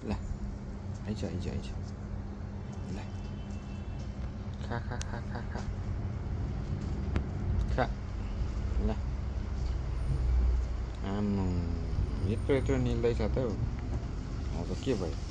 ल आइज आइज आइज ल खा खा खा खा खा खा ल आम्म यत्रो यत्रो निल्दैछ त हौ अब के भयो